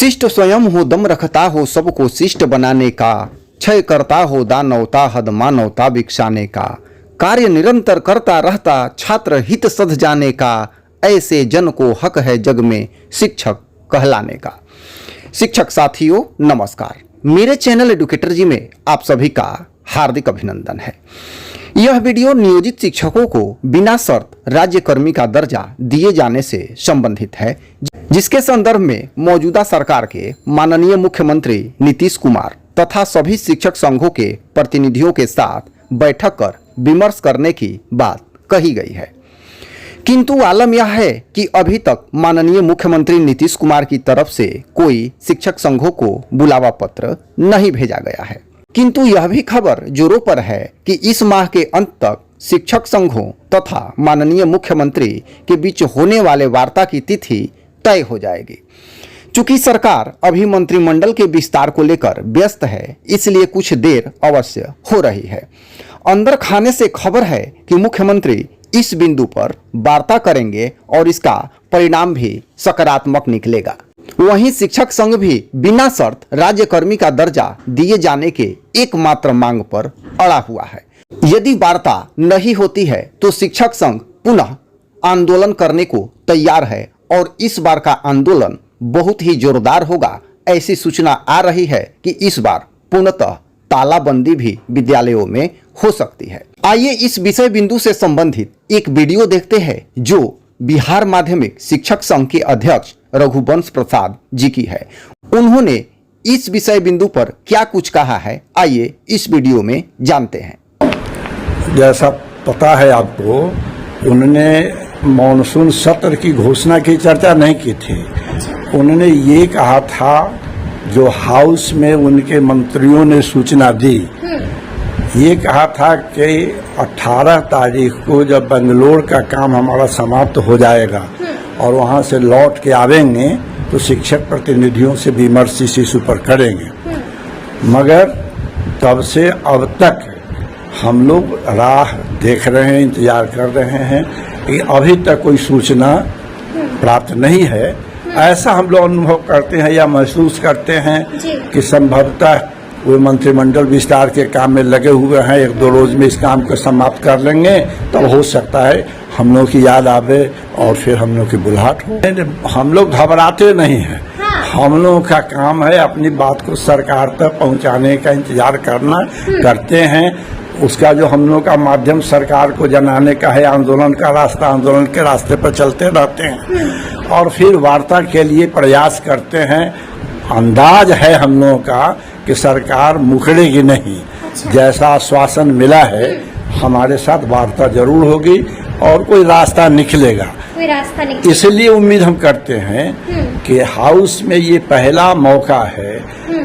शिष्ट स्वयं हो, दम रखता हो सबको शिष्ट बनाने का, क्षय करता हो दानवता, हद मानवता बिकसाने का, कार्य निरंतर करता रहता छात्र हित सध जाने का, ऐसे जन को हक है जग में शिक्षक कहलाने का। शिक्षक साथियों नमस्कार, मेरे चैनल एडुकेटर जी में आप सभी का हार्दिक अभिनंदन है। यह वीडियो नियोजित शिक्षकों को बिना शर्त राज्यकर्मी का दर्जा दिए जाने से संबंधित है, जिसके संदर्भ में मौजूदा सरकार के माननीय मुख्यमंत्री नीतीश कुमार तथा सभी शिक्षक संघों के प्रतिनिधियों के साथ बैठक कर विमर्श करने की बात कही गई है। किंतु आलम यह है कि अभी तक माननीय मुख्यमंत्री नीतीश कुमार की तरफ से कोई शिक्षक संघों को बुलावा पत्र नहीं भेजा गया है। किंतु यह भी खबर जोरों पर है कि इस माह के अंत तक शिक्षक संघों तथा माननीय मुख्यमंत्री के बीच होने वाले वार्ता की तिथि तय हो जाएगी। चूंकि सरकार अभी मंत्रिमंडल के विस्तार को लेकर व्यस्त है, इसलिए कुछ देर अवश्य हो रही है। अंदर खाने से खबर है कि मुख्यमंत्री इस बिंदु पर वार्ता करेंगे और इसका परिणाम भी सकारात्मक निकलेगा। वहीं शिक्षक संघ भी बिना शर्त राज्यकर्मी का दर्जा दिए जाने के एकमात्र मांग पर अड़ा हुआ है। यदि वार्ता नहीं होती है तो शिक्षक संघ पुनः आंदोलन करने को तैयार है और इस बार का आंदोलन बहुत ही जोरदार होगा। ऐसी सूचना आ रही है कि इस बार पूर्णतः तालाबंदी भी विद्यालयों में हो सकती है। आइए इस विषय बिंदु से संबंधित एक वीडियो देखते हैं जो बिहार माध्यमिक शिक्षक संघ के अध्यक्ष रघुवंश प्रसाद जी की है। उन्होंने इस विषय बिंदु पर क्या कुछ कहा है, आइए इस वीडियो में जानते हैं। जैसा पता है आपको, उन्होंने मॉनसून सत्र की घोषणा की चर्चा नहीं की थी। उन्होंने ये कहा था, जो हाउस में उनके मंत्रियों ने सूचना दी, ये कहा था कि 18 तारीख को जब बेंगलोर का काम हमारा समाप्त हो जाएगा और वहाँ से लौट के आवेंगे तो शिक्षक प्रतिनिधियों से विमर्श इस इशू पर करेंगे। मगर तब से अब तक हम लोग राह देख रहे हैं, इंतजार कर रहे हैं कि अभी तक कोई सूचना प्राप्त नहीं है। ऐसा हम लोग अनुभव करते हैं या महसूस करते हैं कि संभवतः वो मंत्रिमंडल विस्तार के काम में लगे हुए हैं, 1-2 रोज में इस काम को समाप्त कर लेंगे, तब हो सकता है हम लोग की याद आवे और फिर हम लोग की बुलाहट हो। हम लोग घबराते नहीं हैं। हम लोगों का काम है अपनी बात को सरकार तक पहुंचाने का इंतजार करना, करते हैं। उसका जो हम लोग का माध्यम सरकार को जनाने का है, आंदोलन का रास्ता, आंदोलन के रास्ते पर चलते रहते हैं और फिर वार्ता के लिए प्रयास करते हैं। अंदाज है हम लोगों का कि सरकार मुकरेगी नहीं। जैसा आश्वासन मिला है, हमारे साथ वार्ता जरूर होगी और कोई रास्ता निकलेगा। इसलिए उम्मीद हम करते हैं कि हाउस में ये पहला मौका है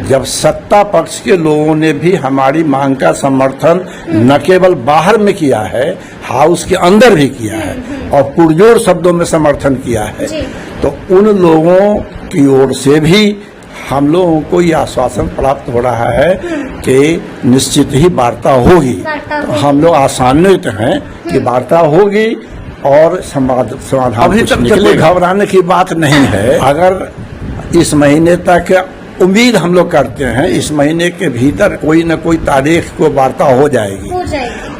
जब सत्ता पक्ष के लोगों ने भी हमारी मांग का समर्थन न केवल बाहर में किया है, हाउस के अंदर भी किया है और पुरजोर शब्दों में समर्थन किया है। तो उन लोगों की ओर से भी हम लोगों को यह आश्वासन प्राप्त हो रहा है कि निश्चित ही वार्ता होगी। हम लोग आशान्वित हैं कि वार्ता होगी और समाधान अभी तक कोई घबराने की बात नहीं है। अगर इस महीने तक उम्मीद हम लोग करते हैं, इस महीने के भीतर कोई न कोई तारीख को वार्ता हो जाएगी।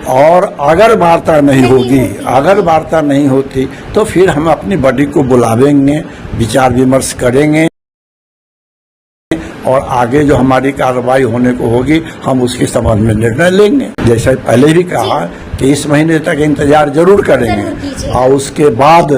और अगर वार्ता नहीं होगी, अगर वार्ता नहीं होती तो फिर हम अपनी बॉडी को बुलावेंगे, विचार विमर्श करेंगे और आगे जो हमारी कार्रवाई होने को होगी हम उसके संबंध में निर्णय लेंगे। जैसे पहले भी कहा कि इस महीने तक इंतजार जरूर करेंगे और उसके बाद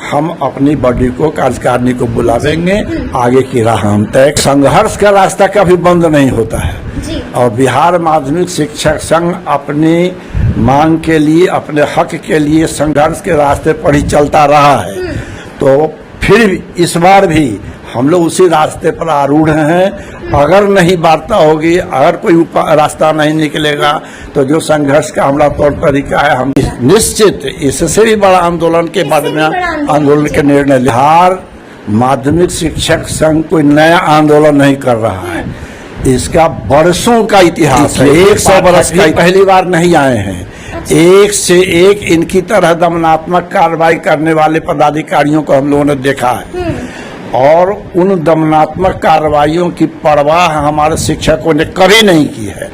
हम अपनी बॉडी को, कार्यकारिणी को बुलावेंगे, आगे की राह हम तय। संघर्ष का रास्ता कभी बंद नहीं होता है और बिहार माध्यमिक शिक्षक संघ अपनी मांग के लिए, अपने हक के लिए संघर्ष के रास्ते पर ही चलता रहा है। तो फिर इस बार भी हम लोग उसी रास्ते पर आरूढ़ हैं। अगर नहीं वार्ता होगी, अगर कोई रास्ता नहीं निकलेगा तो जो संघर्ष का हमारा तौर तरीका है, हम निश्चित इससे भी बड़ा आंदोलन के बारे में आंदोलन के निर्णय। बिहार माध्यमिक शिक्षक संघ कोई नया आंदोलन नहीं कर रहा है, इसका बरसों का इतिहास है। 100 बरस का पहली बार नहीं आए हैं। एक से एक इनकी तरह दमनात्मक कार्रवाई करने वाले पदाधिकारियों को हम लोगों ने देखा है। और उन दमनात्मक कार्रवाइयों की परवाह हमारे शिक्षकों ने कभी नहीं की है।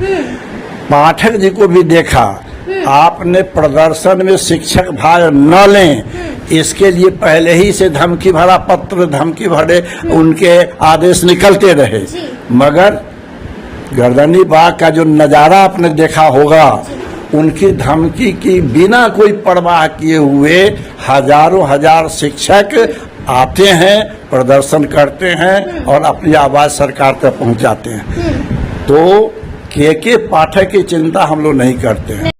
पाठक जी को भी देखा, आपने प्रदर्शन में शिक्षक भाग न लें इसके लिए पहले ही से धमकी भरा पत्र, धमकी भरे उनके आदेश निकलते रहे, मगर गर्दनी बाग का जो नज़ारा आपने देखा होगा, उनकी धमकी की बिना कोई परवाह किए हुए हजारों हजार शिक्षक आते हैं, प्रदर्शन करते हैं और अपनी आवाज़ सरकार तक पहुंचाते हैं। तो के पाठक की चिंता हम लोग नहीं करते हैं।